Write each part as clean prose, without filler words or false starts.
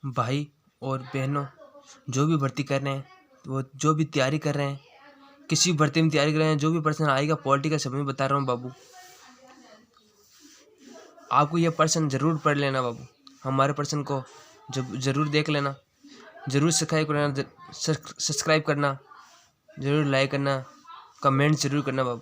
भाई और बहनों, जो भी भर्ती कर रहे हैं, वो जो भी तैयारी कर रहे हैं, किसी भी भर्ती में तैयारी कर रहे हैं, जो भी पर्सन आएगा पॉलिटिकल सब में बता रहा हूँ बाबू, आपको ये पर्सन ज़रूर पढ़ लेना बाबू। हमारे पर्सन को जब ज़रूर देख लेना, ज़रूर सब्सक्राइब करना, ज़रूर लाइक करना, कमेंट ज़रूर करना बाबू।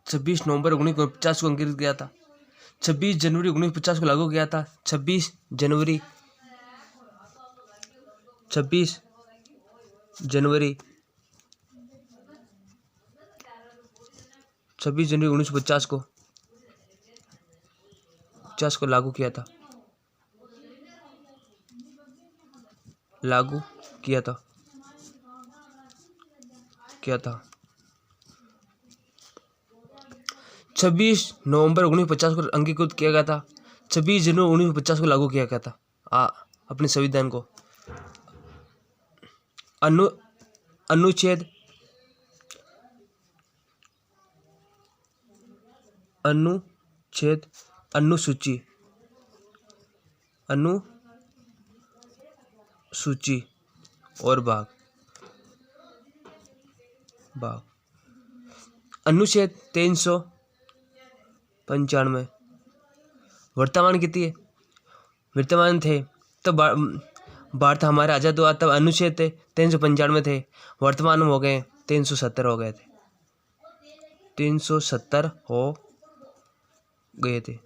26 नवंबर 1950 को अंकित किया था। 26 जनवरी 1950 को लागू किया था। 26 जनवरी 26 जनवरी 1950 को लागू किया था। लागू किया था 26 नवंबर 1950 को अंगीकृत किया गया था। 26 जनवरी 1950 को लागू किया गया था अपने संविधान को। अनुच्छेद अनुसूची और भाग अनुच्छेद 395 वर्तमान कितनी है? वर्तमान थे तब भारत हमारा आज़ाद हुआ तब अनुच्छेद थे 395 थे, वर्तमान में हो गए 370 हो गए थे। 370 हो गए थे।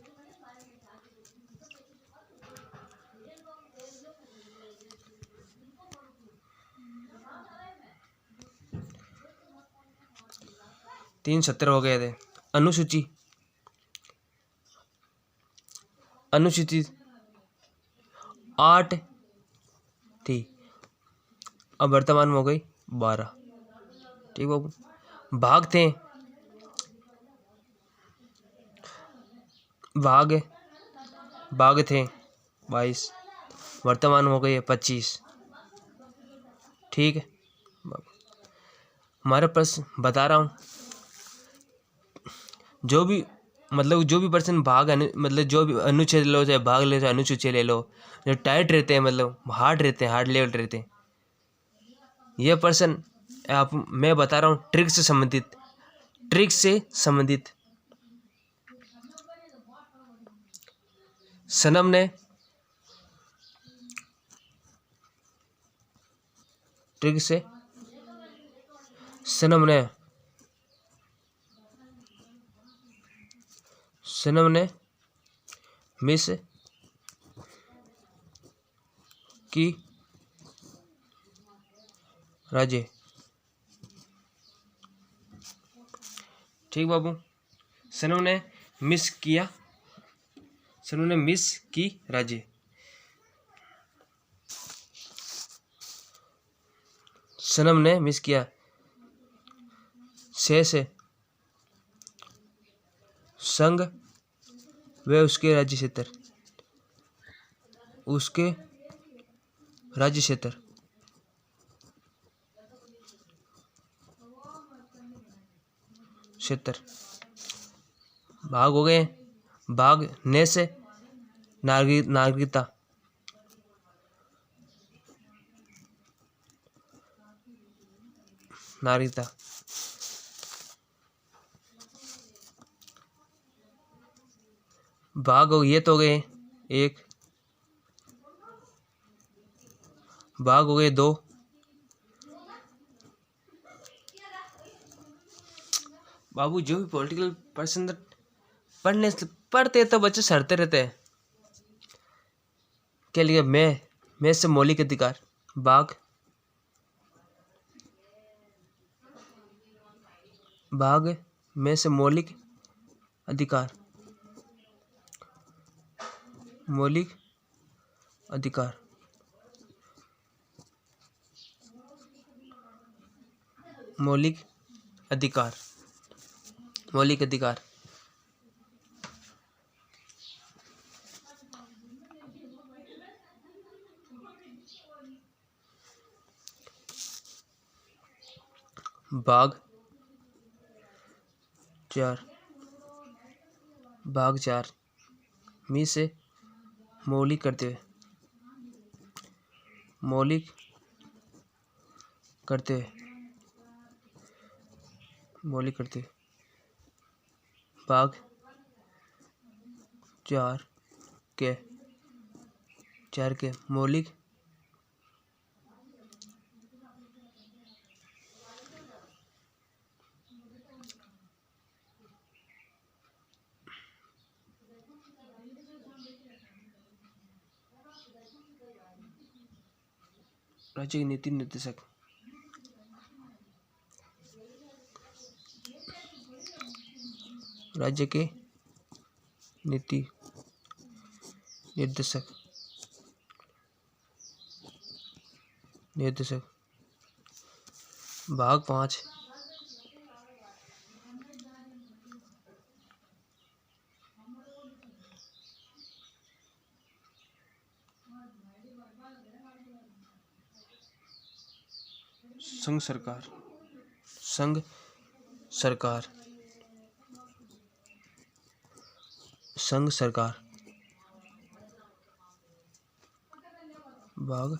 अनुसूची 8 थी, अब वर्तमान में हो गई 12। ठीक बाबू। भाग थे भाग थे 22, वर्तमान में हो गई है 25। ठीक है हमारे पास बता रहा हूँ, जो भी पर्सन मतलब जो भी अनुच्छेद लो, चाहे भाग ले, चाहे अनुसूची ले लो, जो टाइट रहते हैं, मतलब हार्ड रहते हैं, हार्ड लेवल रहते हैं, ये पर्सन मैं बता रहा हूँ ट्रिक से संबंधित सनम ने मिस की राजे। ठीक बाबू। सनम ने मिस की राजे। सनम ने मिस किया से संघ व उसके राज्य क्षेत्र भाग हो गए। भाग ने से नागरिकता भाग हो, ये तो गए एक। भाग हो गए 2। बाबू जो भी पॉलिटिकल पर्सन पढ़ते तो बच्चे सड़ते रहते हैं। क्या लिखा? मैं से मौलिक अधिकार। भाग में से मौलिक अधिकार भाग 4 भाग 4 मी से मौलिक करते हुए मौलिक करते हुए भाग 4 के मौलिक राज्य की नीति निर्देशक राज्य के नीति निर्देशक भाग 5 संघ सरकार भाग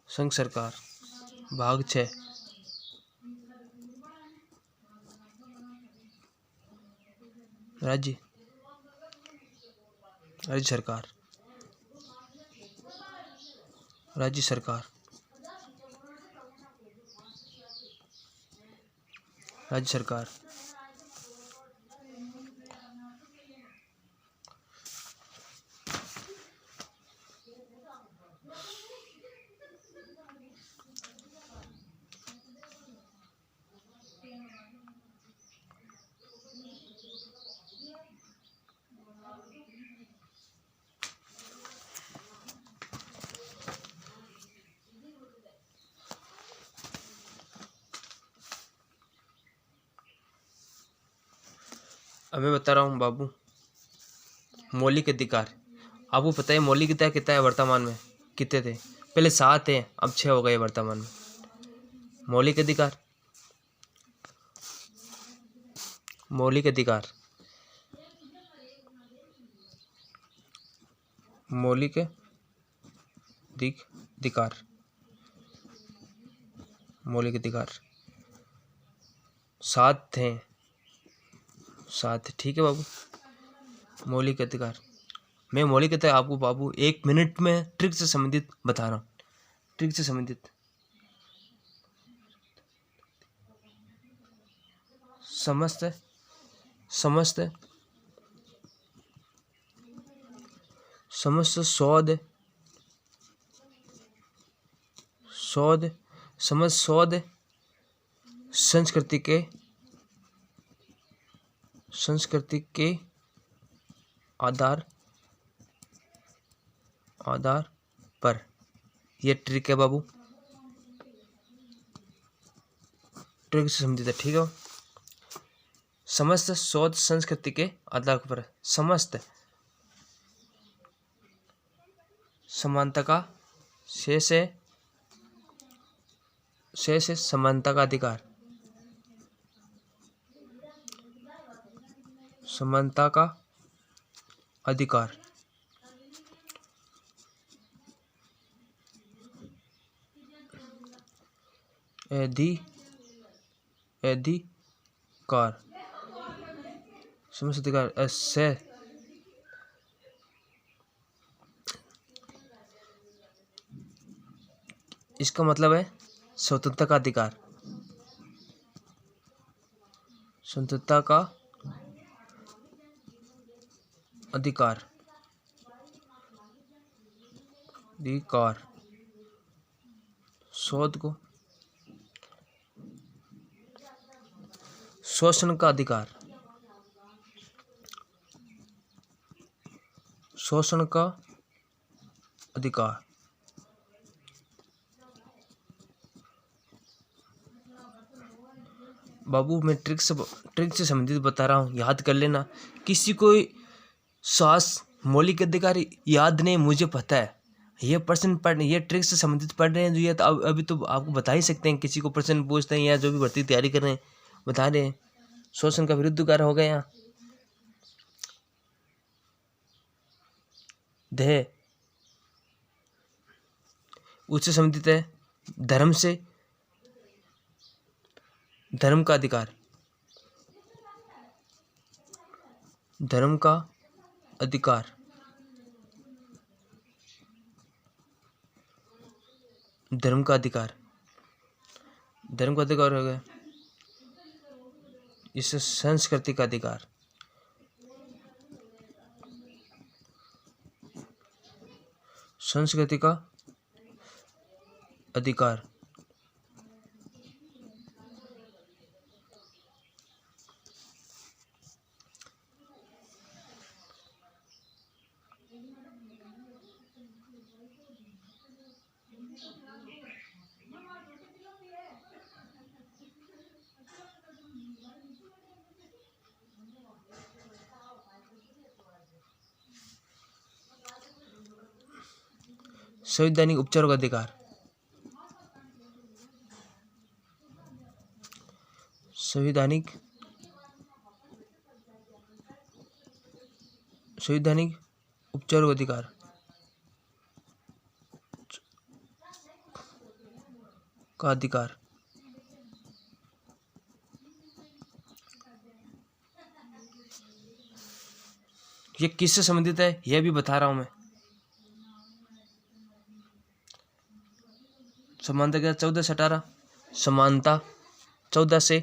संघ सरकार भाग 6 राज्य सरकार अब मैं बता रहा हूँ बाबू मौलिक अधिकार। आपको पता है मौलिक अधिकार कितना है वर्तमान में? कितने थे पहले? 7 हैं, अब 6 हो गए वर्तमान में। मौलिक अधिकार मौलिक अधिकार मौलिक अधिकार 7 थे। 7 ठीक है बाबू। मौलिक अधिकार मैं मौलिक अधिकार आपको बाबू 1 मिनट में ट्रिक से संबंधित बता रहा हूँ। ट्रिक से संबंधित समस्त शोध संस्कृति के आधार पर। यह ट्रिक है बाबू, ट्रिक से समझिए था, ठीक है। समस्त शोध संस्कृति के आधार पर समस्त समानता का से समानता का अधिकार, समानता का अधिकार अधिकार समस्त अधिकार से इसका मतलब है स्वतंत्रता का अधिकार, स्वतंत्रता का अधिकार शोध को शोषण का अधिकार, शोषण का अधिकार बाबू मैं ट्रिक से संबंधित बता रहा हूँ, याद कर लेना। किसी को मौलिक अधिकार याद नहीं, मुझे पता है, ये प्रश्न पढ़, ये ट्रिक से संबंधित पढ़ रहे हैं जो ये तो अभी तो आपको बता ही सकते हैं। किसी को प्रश्न पूछते हैं या जो भी भर्ती तैयारी कर रहे हैं बता रहे हैं। शोषण का विरुद्ध कार्य हो गया यहाँ। देह उससे संबंधित है धर्म से, धर्म का अधिकार, धर्म का अधिकार, धर्म का अधिकार, धर्म का अधिकार हो गया। इससे संस्कृति का अधिकार, संस्कृति का अधिकार, संवैधानिक उपचारों का अधिकार, संवैधानिक उपचारों का अधिकार, का अधिकार, ये किससे संबंधित है यह भी बता रहा हूं मैं। समानता क्या 14 से 18, समानता 14 से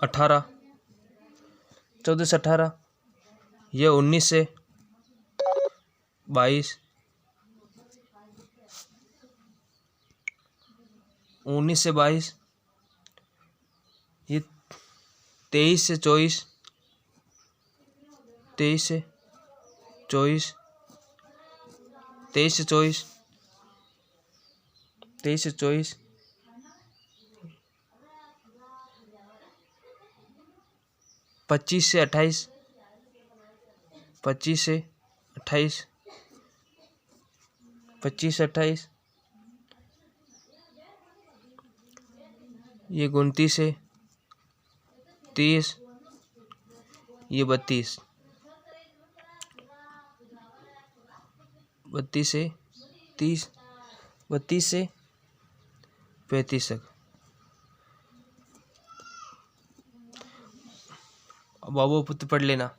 18, 14 से 18, यह 19 से 22, 19 से 22, ये 23 से 24, 23 से 24, 23 से 24, 23 से 24, 25 से 28, 25 से 28, 25 से 28, ये 29 से 30, ये 32, 32 से 30, 32 से 35 तक। अब वो पुत्र पढ़ लेना।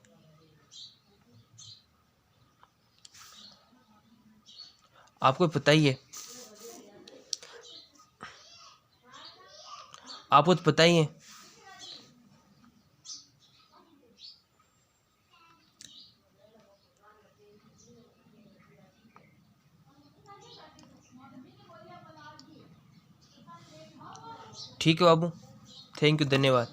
आपको पता ही है, आपको तो पता ही है। ठीक है बाबू, थैंक यू, धन्यवाद।